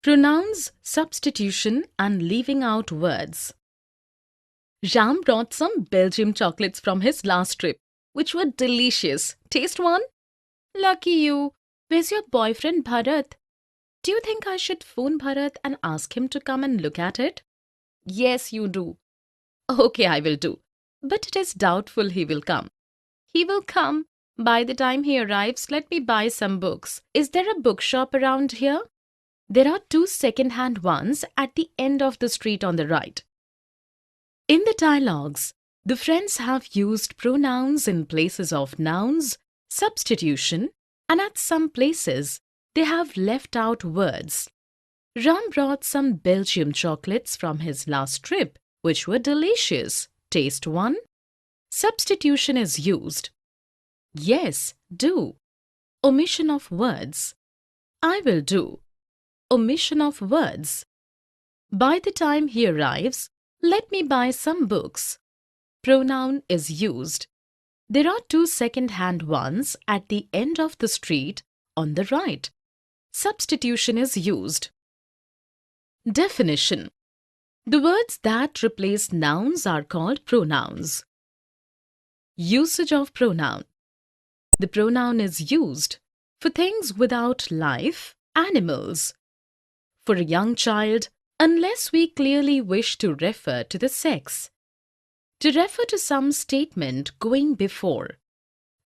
Pronouns, substitution and leaving out words. Ram brought some Belgium chocolates from his last trip, which were delicious. Taste one? Lucky you. Where's your boyfriend Bharat? Do you think I should phone Bharat and ask him to come and look at it? Yes, you do. Okay, I will do. But it is doubtful he will come. He will come. By the time he arrives, let me buy some books. Is there a bookshop around here? There are 2 second-hand ones at the end of the street on the right. In the dialogues, the friends have used pronouns in places of nouns, substitution, and at some places, they have left out words. Ram brought some Belgium chocolates from his last trip, which were delicious. Taste one? Substitution is used. Yes, do. Omission of words. I will do. Omission of words. By the time he arrives, let me buy some books. Pronoun is used. There are 2 second-hand ones at the end of the street on the right. Substitution is used. Definition. The words that replace nouns are called pronouns. Usage of pronoun. The pronoun is used for things without life, animals. For a young child, unless we clearly wish to refer to the sex. To refer to some statement going before.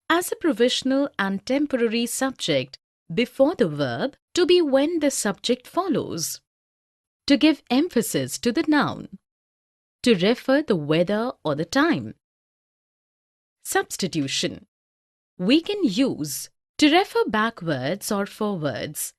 As a provisional and temporary subject before the verb to be when the subject follows. To give emphasis to the noun. To refer the weather or the time. Substitution. We can use to refer backwards or forwards.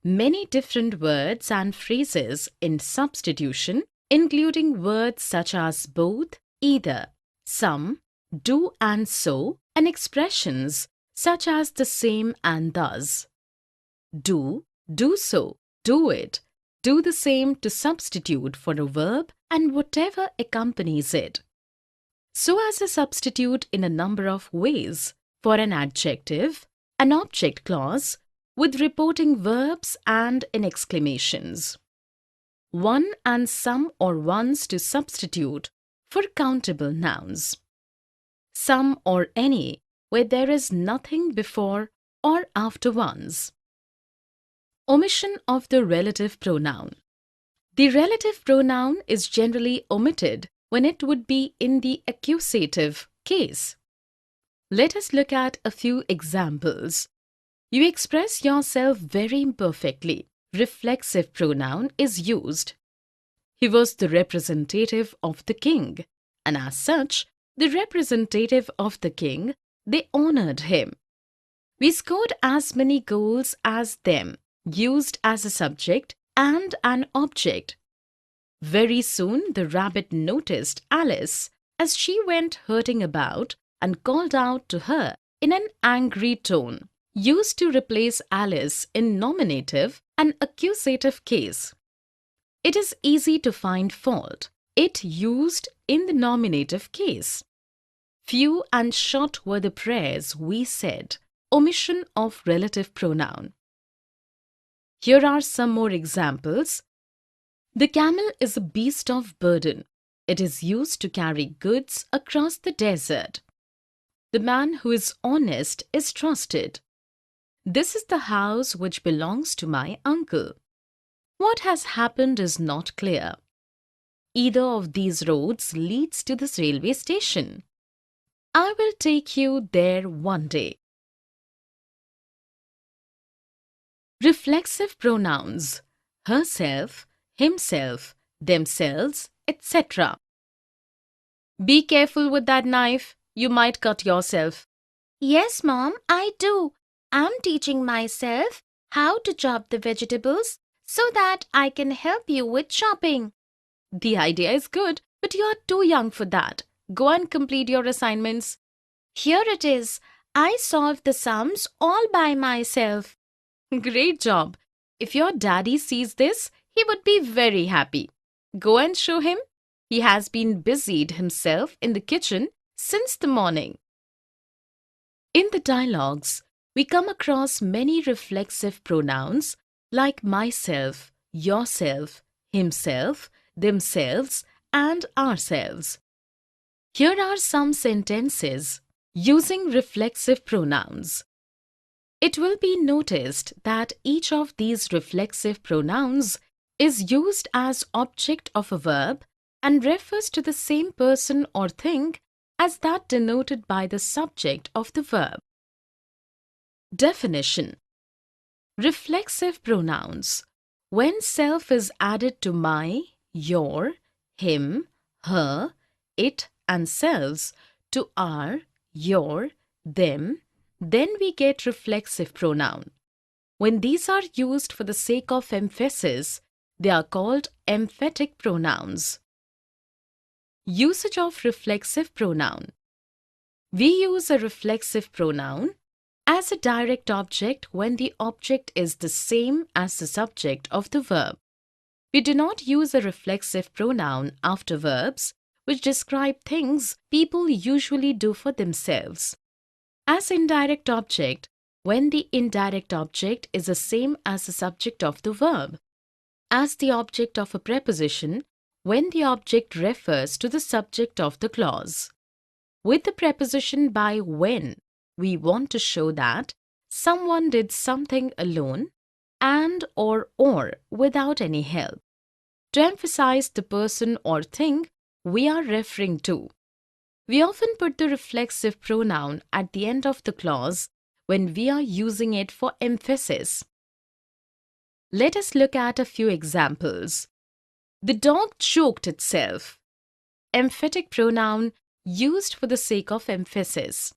Many different words and phrases in substitution, including words such as both, either, some, do and so, and expressions such as the same and thus. Do, do so, do it, do the same to substitute for a verb and whatever accompanies it. So as a substitute in a number of ways for an adjective, an object clause, with reporting verbs and in exclamations. One and some or ones to substitute for countable nouns. Some or any where there is nothing before or after ones. Omission of the relative pronoun. The relative pronoun is generally omitted when it would be in the accusative case. Let us look at a few examples. You express yourself very imperfectly. Reflexive pronoun is used. He was the representative of the king, and as such, the representative of the king, they honored him. We scored as many goals as them, used as a subject and an object. Very soon the rabbit noticed Alice as she went hurting about and called out to her in an angry tone. Used to replace Alice in nominative and accusative case. It is easy to find fault. It used in the nominative case. Few and short were the prayers we said. Omission of relative pronoun. Here are some more examples. The camel is a beast of burden. It is used to carry goods across the desert. The man who is honest is trusted. This is the house which belongs to my uncle. What has happened is not clear. Either of these roads leads to this railway station. I will take you there one day. Reflexive pronouns: herself, himself, themselves, etc. Be careful with that knife. You might cut yourself. Yes, Mom, I do. I'm teaching myself how to chop the vegetables so that I can help you with chopping. The idea is good, but you're too young for that. Go and complete your assignments. Here it is. I solved the sums all by myself. Great job. If your daddy sees this, he would be very happy. Go and show him. He has been busied himself in the kitchen since the morning. In the dialogues, we come across many reflexive pronouns like myself, yourself, himself, themselves, and ourselves. Here are some sentences using reflexive pronouns. It will be noticed that each of these reflexive pronouns is used as object of a verb and refers to the same person or thing as that denoted by the subject of the verb. Definition: reflexive pronouns. When self is added to my, your, him, her, it, and selves, to our, your, them, then we get reflexive pronoun. When these are used for the sake of emphasis, they are called emphatic pronouns. Usage of reflexive pronoun. We use a reflexive pronoun as a direct object when the object is the same as the subject of the verb. We do not use a reflexive pronoun after verbs which describe things people usually do for themselves. As indirect object, when the indirect object is the same as the subject of the verb. As the object of a preposition, when the object refers to the subject of the clause. With the preposition by when, we want to show that someone did something alone and or without any help. To emphasize the person or thing we are referring to. We often put the reflexive pronoun at the end of the clause when we are using it for emphasis. Let us look at a few examples. The dog choked itself. Emphatic pronoun used for the sake of emphasis.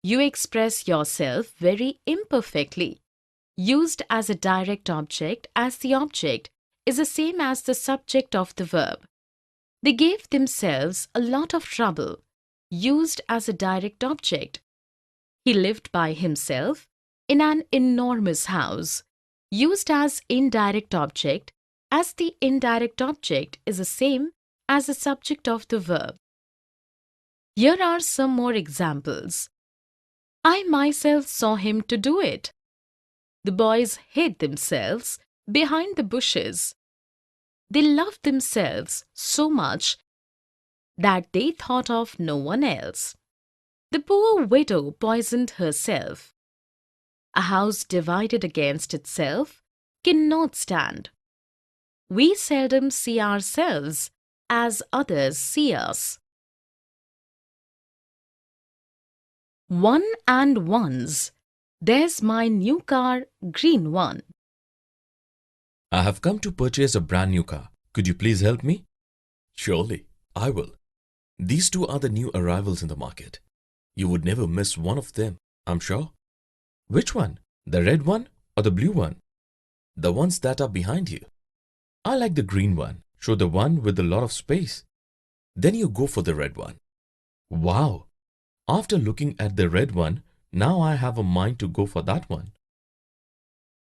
You express yourself very imperfectly. Used as a direct object as the object is the same as the subject of the verb. They gave themselves a lot of trouble. Used as a direct object. He lived by himself in an enormous house. Used as indirect object as the indirect object is the same as the subject of the verb. Here are some more examples. I myself saw him to do it. The boys hid themselves behind the bushes. They loved themselves so much that they thought of no one else. The poor widow poisoned herself. A house divided against itself cannot stand. We seldom see ourselves as others see us. One and ones. There's my new car, green one. I have come to purchase a brand new car. Could you please help me? Surely, I will. These two are the new arrivals in the market. You would never miss one of them, I'm sure. Which one? The red one or the blue one? The ones that are behind you. I like the green one. Show the one with a lot of space. Then you go for the red one. Wow! After looking at the red one, now I have a mind to go for that one.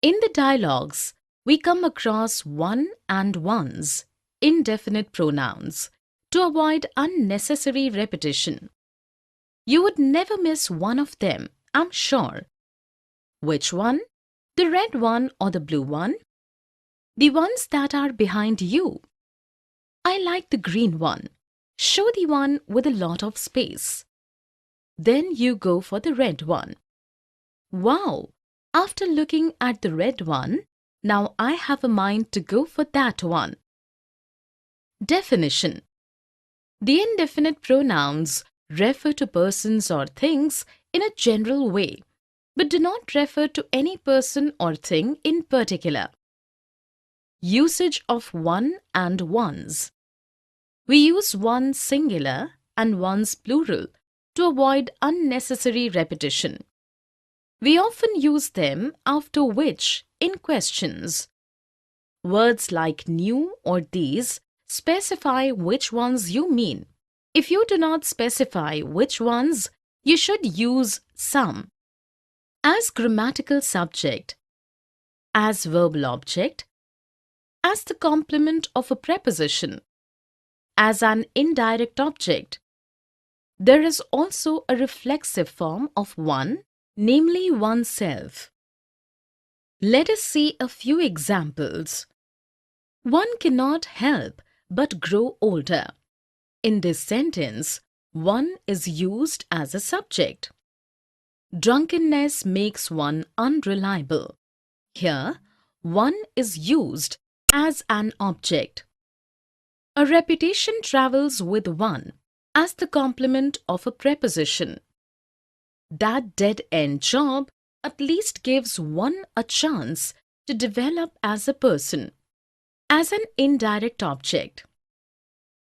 In the dialogues, we come across one and ones, indefinite pronouns, to avoid unnecessary repetition. You would never miss one of them, I'm sure. Which one? The red one or the blue one? The ones that are behind you. I like the green one. Show the one with a lot of space. Then you go for the red one. Wow! After looking at the red one, now I have a mind to go for that one. Definition: the indefinite pronouns refer to persons or things in a general way, but do not refer to any person or thing in particular. Usage of one and ones. We use one singular and ones plural to avoid unnecessary repetition. We often use them after which in questions. Words like new or these specify which ones you mean. If you do not specify which ones, you should use some. As grammatical subject, as verbal object, as the complement of a preposition, as an indirect object. There is also a reflexive form of one, namely oneself. Let us see a few examples. One cannot help but grow older. In this sentence, one is used as a subject. Drunkenness makes one unreliable. Here, one is used as an object. A reputation travels with one as the complement of a preposition. That dead-end job at least gives one a chance to develop as a person. As an indirect object.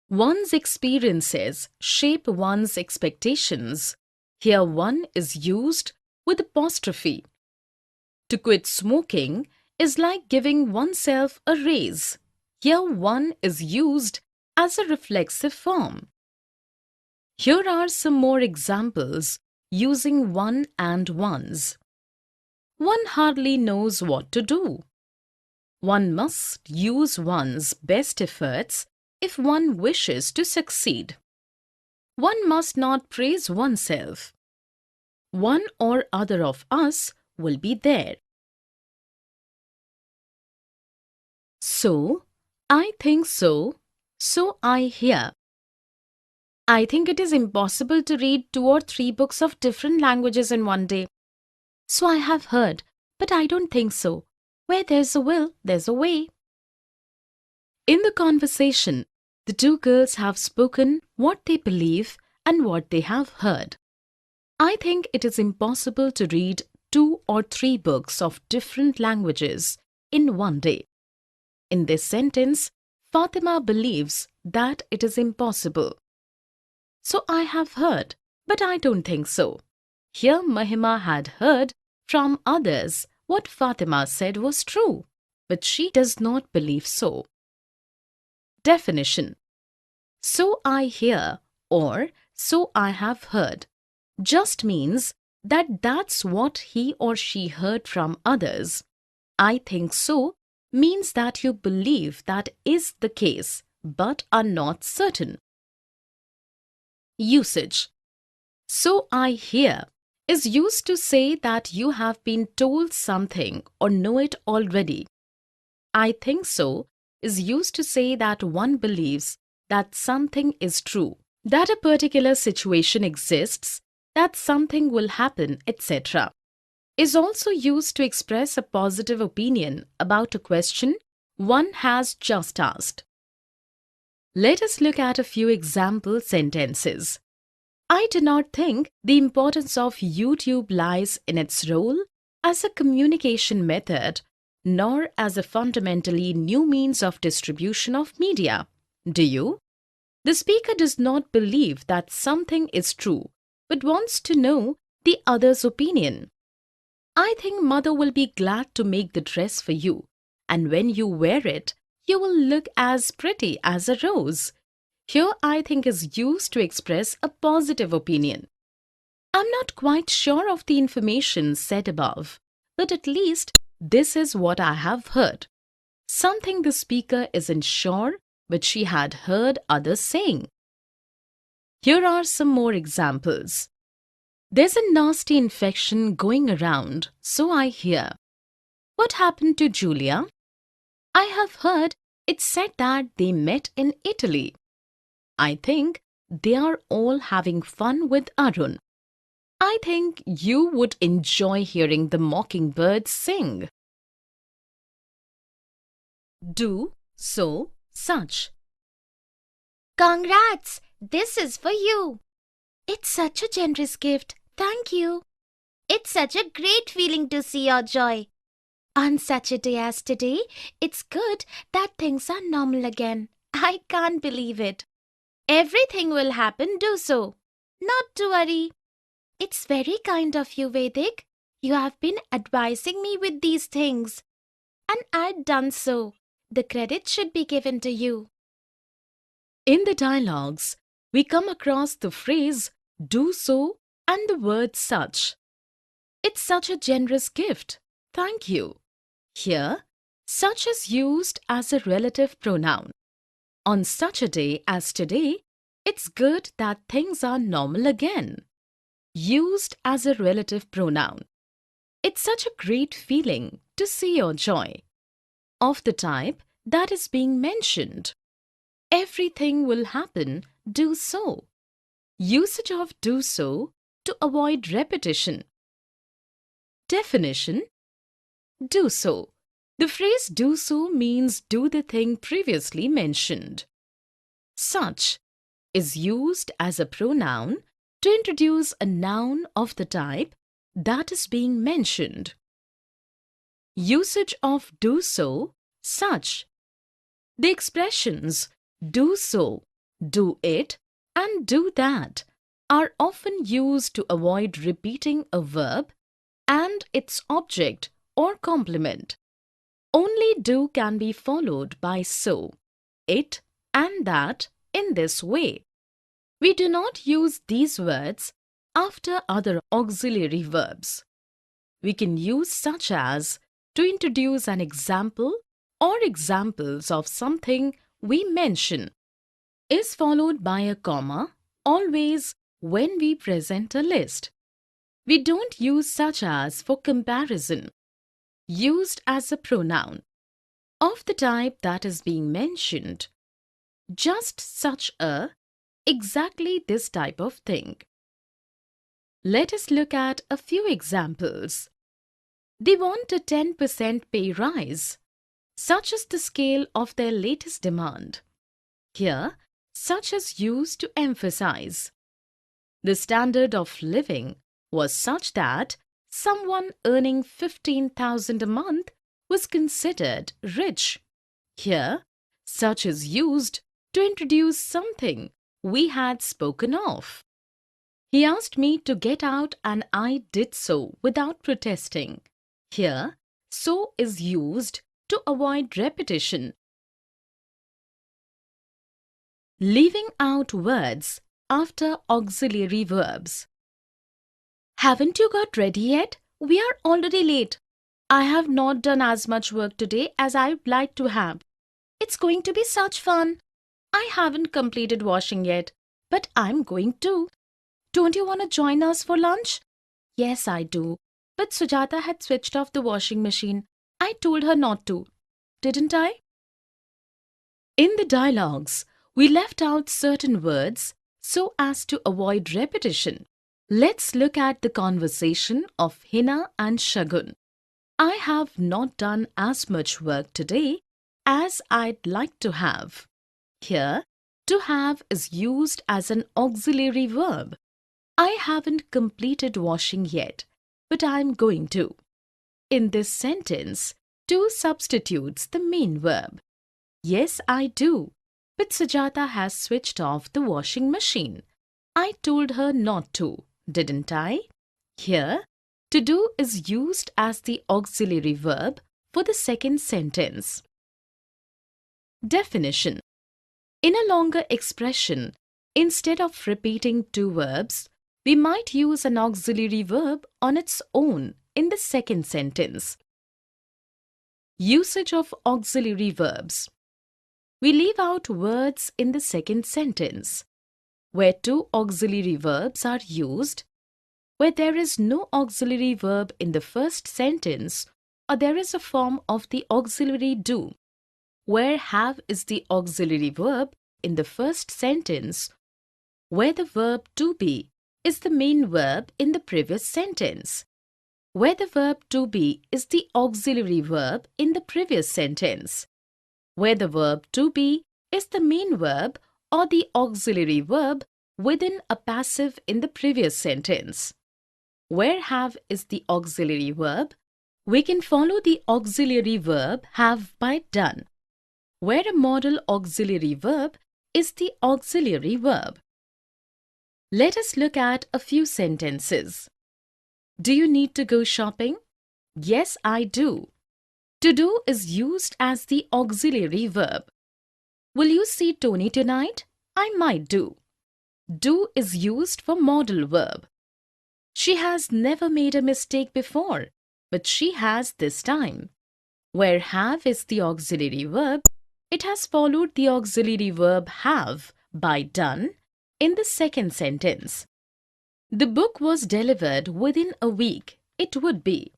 One's experiences shape one's expectations. Here one is used with apostrophe. To quit smoking is like giving oneself a raise. Here one is used as a reflexive form. Here are some more examples using one and ones. One hardly knows what to do. One must use one's best efforts if one wishes to succeed. One must not praise oneself. One or other of us will be there. So, I think so, so I hear. I think it is impossible to read 2 or 3 books of different languages in one day. So I have heard, but I don't think so. Where there's a will, there's a way. In the conversation, the two girls have spoken what they believe and what they have heard. I think it is impossible to read 2 or 3 books of different languages in one day. In this sentence, Fatima believes that it is impossible. So I have heard, but I don't think so. Here Mahima had heard from others what Fatima said was true, but she does not believe so. Definition. So I hear or so I have heard just means that that's what he or she heard from others. I think so means that you believe that is the case but are not certain. Usage. So I hear is used to say that you have been told something or know it already. I think so is used to say that one believes that something is true, that a particular situation exists, that something will happen, etc. Is also used to express a positive opinion about a question one has just asked. Let us look at a few example sentences. I do not think the importance of YouTube lies in its role as a communication method, nor as a fundamentally new means of distribution of media. Do you? The speaker does not believe that something is true, but wants to know the other's opinion. I think mother will be glad to make the dress for you, and when you wear it, you will look as pretty as a rose. Here I think is used to express a positive opinion. I'm not quite sure of the information said above, but at least this is what I have heard. Something the speaker isn't sure, but she had heard others saying. Here are some more examples. There's a nasty infection going around, so I hear. What happened to Julia? I have heard it said that they met in Italy. I think they are all having fun with Arun. I think you would enjoy hearing the mockingbirds sing. Do, so, such. Congrats! This is for you. It's such a generous gift. Thank you. It's such a great feeling to see your joy. On such a day as today, it's good that things are normal again. I can't believe it. Everything will happen, do so. Not to worry. It's very kind of you, Vedic. You have been advising me with these things. And I'd done so. The credit should be given to you. In the dialogues, we come across the phrase do so and the word such. It's such a generous gift. Thank you. Here, such is used as a relative pronoun. On such a day as today, it's good that things are normal again. Used as a relative pronoun. It's such a great feeling to see your joy. Of the type that is being mentioned. Everything will happen, do so. Usage of do so to avoid repetition. Definition: do so. The phrase do so means do the thing previously mentioned. Such is used as a pronoun to introduce a noun of the type that is being mentioned. Usage of do so, such. The expressions do so, do it, and do that are often used to avoid repeating a verb and its object or complement. Only do can be followed by so, it, and that in this way. We do not use these words after other auxiliary verbs. We can use such as to introduce an example or examples of something we mention. Is followed by a comma always when we present a list. We don't use such as for comparison. Used as a pronoun of the type that is being mentioned. Just such a, exactly this type of thing. Let us look at a few examples. They want a 10% pay rise. Such is the scale of their latest demand. Here, such is used to emphasize. The standard of living was such that someone earning 15,000 a month was considered rich. Here, such is used to introduce something we had spoken of. He asked me to get out and I did so without protesting. Here, so is used to avoid repetition. Leaving out words after auxiliary verbs. Haven't you got ready yet? We are already late. I have not done as much work today as I'd like to have. It's going to be such fun. I haven't completed washing yet, but I'm going to. Don't you want to join us for lunch? Yes, I do. But Sujata had switched off the washing machine. I told her not to. Didn't I? In the dialogues, we left out certain words so as to avoid repetition. Let's look at the conversation of Hina and Shagun. I have not done as much work today as I'd like to have. Here, to have is used as an auxiliary verb. I haven't completed washing yet, but I'm going to. In this sentence, to substitutes the main verb. Yes, I do. But Sujata has switched off the washing machine. I told her not to, didn't I? Here, to do is used as the auxiliary verb for the second sentence. Definition. In a longer expression, instead of repeating two verbs, we might use an auxiliary verb on its own in the second sentence. Usage of auxiliary verbs. We leave out words in the second sentence, where two auxiliary verbs are used, where there is no auxiliary verb in the first sentence, or there is a form of the auxiliary do, where have is the auxiliary verb in the first sentence, where the verb to be is the main verb in the previous sentence, where the verb to be is the auxiliary verb in the previous sentence, where the verb to be is the main verb or the auxiliary verb within a passive in the previous sentence. Where have is the auxiliary verb, we can follow the auxiliary verb have by done. Where a modal auxiliary verb is the auxiliary verb. Let us look at a few sentences. Do you need to go shopping? Yes, I do. To do is used as the auxiliary verb. Will you see Tony tonight? I might do. Do is used for modal verb. She has never made a mistake before, but she has this time. Where have is the auxiliary verb, it has followed the auxiliary verb have by done in the second sentence. The book was delivered within a week. It would be.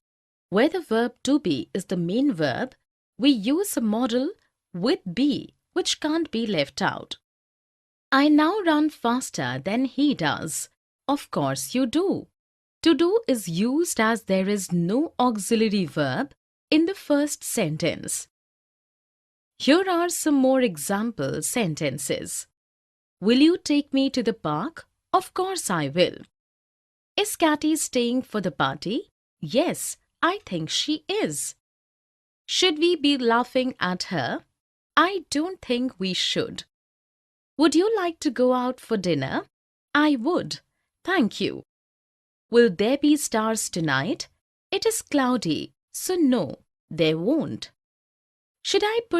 Where the verb to be is the main verb, we use a modal with be, which can't be left out. I now run faster than he does. Of course you do. To do is used as there is no auxiliary verb in the first sentence. Here are some more example sentences. Will you take me to the park? Of course I will. Is Catty staying for the party? Yes, I think she is. Should we be laughing at her? I don't think we should. Would you like to go out for dinner? I would. Thank you. Will there be stars tonight? It is cloudy, so no, there won't. Should I put